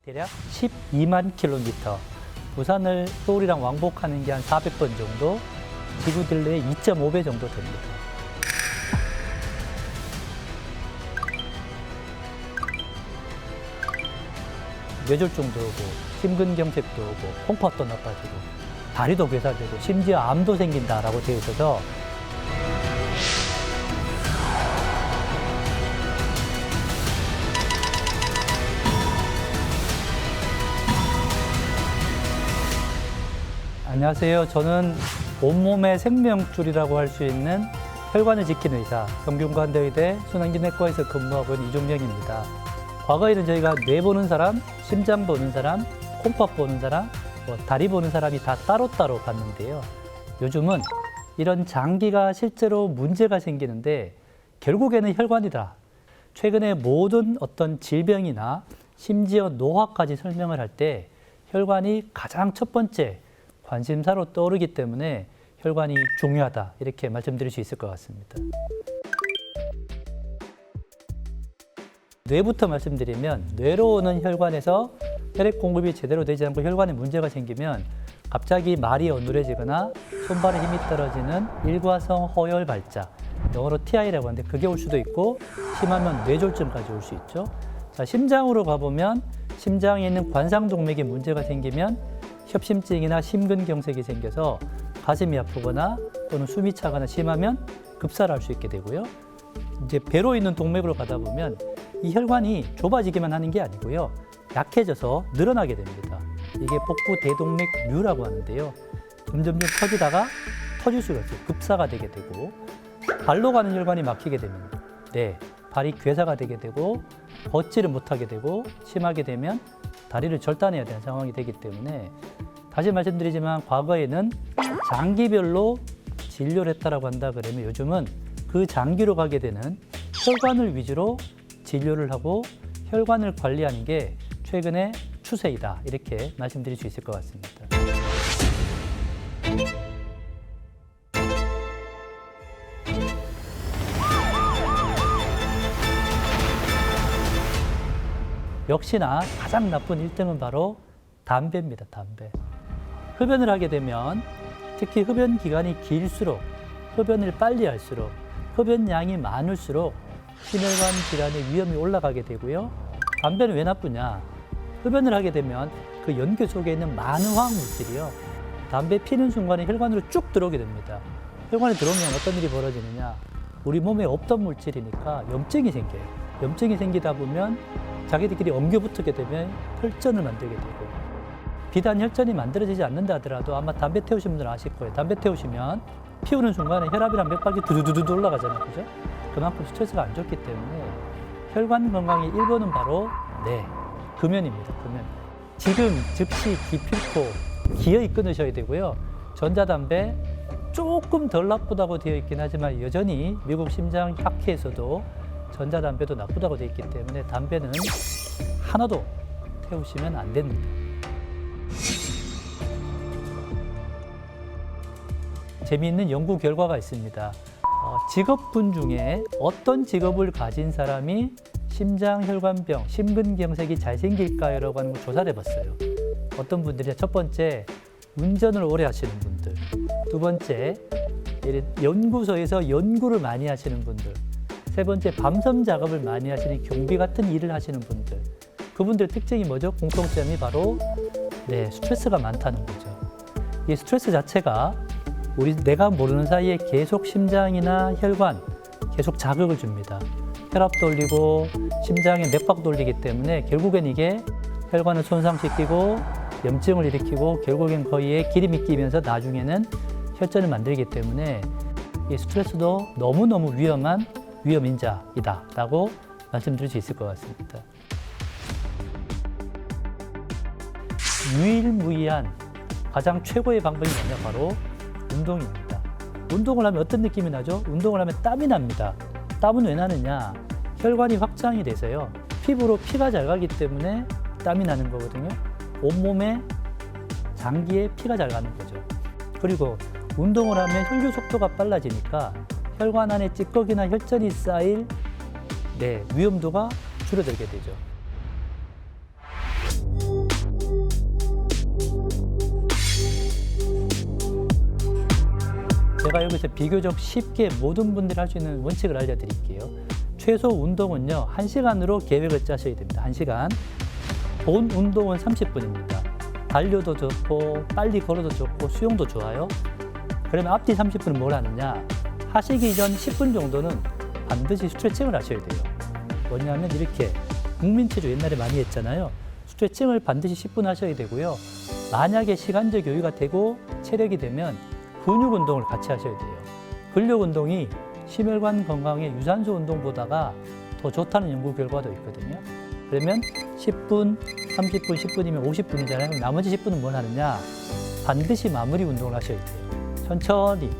대략 12만 킬로미터. 부산을 서울이랑 왕복하는 게 한 400번 정도, 지구 딜레의 2.5배 정도 됩니다. 뇌졸중도 오고, 심근경색도 오고, 콩팥도 나빠지고, 다리도 괴사되고, 심지어 암도 생긴다라고 되어 있어서 안녕하세요. 저는 온몸의 생명줄이라고 할 수 있는 혈관을 지키는 의사, 경균관대의대 순환기내과에서 근무하고 있는 이종명입니다. 과거에는 저희가 뇌 보는 사람, 심장 보는 사람, 콩팥 보는 사람, 다리 보는 사람이 다 따로따로 봤는데요. 요즘은 이런 장기가 실제로 문제가 생기는데 결국에는 혈관이다. 최근에 모든 어떤 질병이나 심지어 노화까지 설명을 할 때 혈관이 가장 첫 번째 관심사로 떠오르기 때문에 혈관이 중요하다, 이렇게 말씀드릴 수 있을 것 같습니다. 뇌부터 말씀드리면, 뇌로 오는 혈관에서 혈액 공급이 제대로 되지 않고 혈관에 문제가 생기면 갑자기 말이 어눌해지거나 손발에 힘이 떨어지는 일과성 허혈 발작, 영어로 TI라고 하는데 그게 올 수도 있고, 심하면 뇌졸중까지 올 수 있죠. 자, 심장으로 가보면 심장에 있는 관상동맥에 문제가 생기면 협심증이나 심근경색이 생겨서 가슴이 아프거나 또는 숨이 차거나 심하면 급사를 할 수 있게 되고요. 이제 배로 있는 동맥으로 가다 보면 이 혈관이 좁아지기만 하는 게 아니고요. 약해져서 늘어나게 됩니다. 이게 복부 대동맥류라고 하는데요. 점점점 터지다가 터질 수가 있어요. 급사가 되게 되고, 발로 가는 혈관이 막히게 되면 발이 괴사가 되게 되고 걷지를 못하게 되고, 심하게 되면 다리를 절단해야 되는 상황이 되기 때문에, 다시 말씀드리지만 과거에는 장기별로 진료를 했다라고 한다 그러면 요즘은 그 장기로 가게 되는 혈관을 위주로 진료를 하고 혈관을 관리하는 게 최근의 추세이다, 이렇게 말씀드릴 수 있을 것 같습니다. 역시나 가장 나쁜 1등은 바로 담배입니다. 담배. 흡연을 하게 되면, 특히 흡연 기간이 길수록, 흡연을 빨리 할수록, 흡연량이 많을수록 심혈관 질환의 위험이 올라가게 되고요. 담배는 왜 나쁘냐? 흡연을 하게 되면 그 연기 속에 있는 많은 화학 물질이요, 담배 피는 순간에 혈관으로 쭉 들어오게 됩니다. 혈관에 들어오면 어떤 일이 벌어지느냐? 우리 몸에 없던 물질이니까 염증이 생겨요. 염증이 생기다 보면 자기들끼리 엉겨붙게 되면 혈전을 만들게 되고, 비단 혈전이 만들어지지 않는다 하더라도 아마 담배 태우신 분들은 아실 거예요. 담배 태우시면 피우는 순간에 혈압이랑 맥박이 두두두두 올라가잖아요. 그죠? 그만큼 스트레스가 안 좋기 때문에 혈관 건강의 1번은 바로 금연입니다. 금연. 지금 즉시 기필코 기어이 끊으셔야 되고요. 전자담배 조금 덜 나쁘다고 되어 있긴 하지만 여전히 미국 심장학회에서도 전자담배도 나쁘다고 되어 있기 때문에 담배는 하나도 태우시면 안 됩니다. 재미있는 연구 결과가 있습니다. 직업군 중에 어떤 직업을 가진 사람이 심장혈관병, 심근경색이 잘 생길까요? 라고 하는 걸 조사를 해봤어요. 어떤 분들이, 첫 번째, 운전을 오래 하시는 분들. 두 번째, 연구소에서 연구를 많이 하시는 분들. 세 번째, 밤섬 작업을 많이 하시는 경비 같은 일을 하시는 분들. 그분들 특징이 뭐죠? 공통점이 바로 스트레스가 많다는 거죠. 이 스트레스 자체가 내가 모르는 사이에 계속 심장이나 혈관 계속 자극을 줍니다. 혈압도 올리고 심장에 맥박도 올리기 때문에 결국엔 이게 혈관을 손상시키고 염증을 일으키고 결국엔 거기에 기름이 끼면서 나중에는 혈전을 만들기 때문에 이 스트레스도 너무너무 위험한 위험인자이다 라고 말씀드릴 수 있을 것 같습니다. 유일무이한 가장 최고의 방법이 뭐냐? 바로 운동입니다. 운동을 하면 어떤 느낌이 나죠? 운동을 하면 땀이 납니다. 땀은 왜 나느냐? 혈관이 확장이 돼서요, 피부로 피가 잘 가기 때문에 땀이 나는 거거든요. 온몸에 장기에 피가 잘 가는 거죠. 그리고 운동을 하면 혈류 속도가 빨라지니까 혈관 안에 찌꺼기나 혈전이 쌓일 위험도가 줄어들게 되죠. 제가 여기서 비교적 쉽게 모든 분들이 할 수 있는 원칙을 알려드릴게요. 최소 운동은요, 1시간으로 계획을 짜셔야 됩니다. 1시간. 본 운동은 30분입니다. 달려도 좋고, 빨리 걸어도 좋고, 수영도 좋아요. 그러면 앞뒤 30분은 뭘 하느냐? 하시기 전 10분 정도는 반드시 스트레칭을 하셔야 돼요. 뭐냐면 이렇게 국민체조 옛날에 많이 했잖아요. 스트레칭을 반드시 10분 하셔야 되고요. 만약에 시간적 여유가 되고 체력이 되면 근육 운동을 같이 하셔야 돼요. 근력 운동이 심혈관 건강에 유산소 운동보다가 더 좋다는 연구 결과도 있거든요. 그러면 10분, 30분, 10분이면 50분이잖아요. 나머지 10분은 뭘 하느냐? 반드시 마무리 운동을 하셔야 돼요. 천천히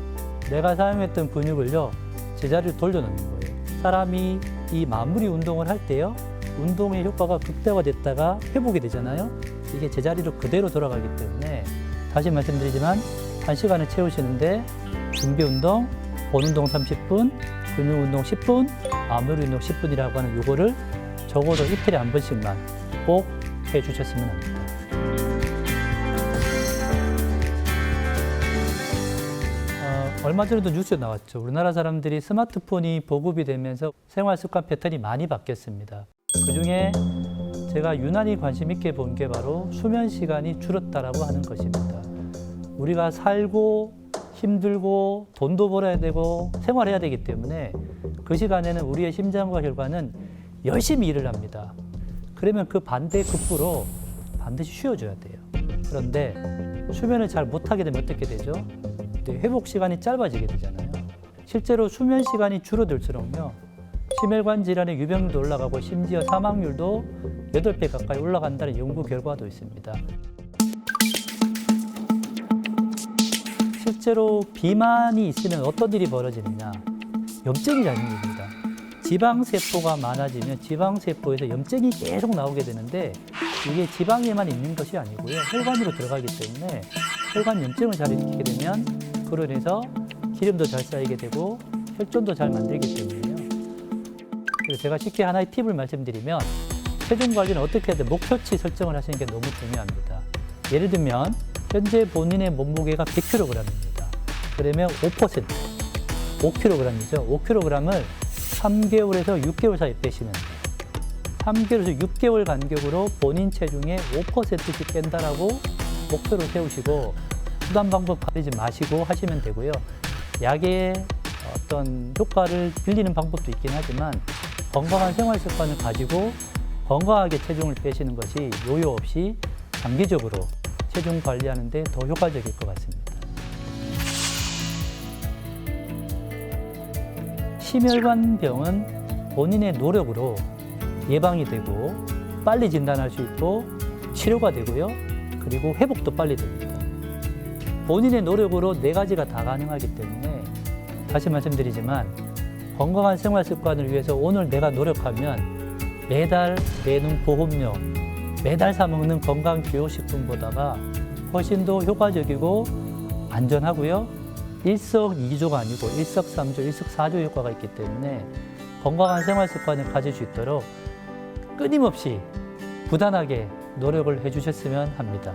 내가 사용했던 근육을요, 제자리로 돌려놓는 거예요. 사람이 이 마무리 운동을 할 때요, 운동의 효과가 극대화됐다가 회복이 되잖아요. 이게 제자리로 그대로 돌아가기 때문에 다시 말씀드리지만 1시간을 채우시는데 준비 운동, 본 운동 30분, 근육 운동 10분, 마무리 운동 10분이라고 하는 요거를 적어도 이틀에 한 번씩만 꼭 해주셨으면 합니다. 얼마 전에도 뉴스에 나왔죠. 우리나라 사람들이 스마트폰이 보급이 되면서 생활 습관 패턴이 많이 바뀌었습니다. 그중에 제가 유난히 관심 있게 본 게 바로 수면 시간이 줄었다라고 하는 것입니다. 우리가 살고 힘들고 돈도 벌어야 되고 생활해야 되기 때문에 그 시간에는 우리의 심장과 혈관은 열심히 일을 합니다. 그러면 그 반대 급부로 반드시 쉬어줘야 돼요. 그런데 수면을 잘 못하게 되면 어떻게 되죠? 회복 시간이 짧아지게 되잖아요. 실제로 수면 시간이 줄어들수록요, 심혈관 질환의 유병률도 올라가고 심지어 사망률도 8배 가까이 올라간다는 연구 결과도 있습니다. 실제로 비만이 있으면 어떤 일이 벌어지느냐? 염증이 생깁니다. 지방세포가 많아지면 지방세포에서 염증이 계속 나오게 되는데 이게 지방에만 있는 것이 아니고요. 혈관으로 들어가기 때문에 혈관 염증을 잘 일으키게 되면 그로 인해서 기름도 잘 쌓이게 되고 혈전도 잘 만들기 때문에요. 그래서 제가 쉽게 하나의 팁을 말씀드리면 체중 관리는 어떻게 해야 돼? 목표치 설정을 하시는 게 너무 중요합니다. 예를 들면 현재 본인의 몸무게가 100kg입니다. 그러면 5%, 5kg이죠. 5kg을 3개월에서 6개월 사이 빼시면 돼요. 3개월에서 6개월 간격으로 본인 체중의 5%씩 뺀다라고 목표를 세우시고 수단 방법 가리지 마시고 하시면 되고요. 약의 어떤 효과를 빌리는 방법도 있긴 하지만 건강한 생활 습관을 가지고 건강하게 체중을 빼시는 것이 요요 없이 장기적으로 체중 관리하는 데 더 효과적일 것 같습니다. 심혈관병은 본인의 노력으로 예방이 되고 빨리 진단할 수 있고 치료가 되고요. 그리고 회복도 빨리 됩니다. 본인의 노력으로 4가지가 다 가능하기 때문에 다시 말씀드리지만 건강한 생활 습관을 위해서 오늘 내가 노력하면 매달 내는 보험료, 매달 사 먹는 건강 기호식품보다가 훨씬 더 효과적이고 안전하고요. 일석이조가 아니고 일석삼조, 일석사조 효과가 있기 때문에 건강한 생활 습관을 가질 수 있도록 끊임없이 부단하게 노력을 해주셨으면 합니다.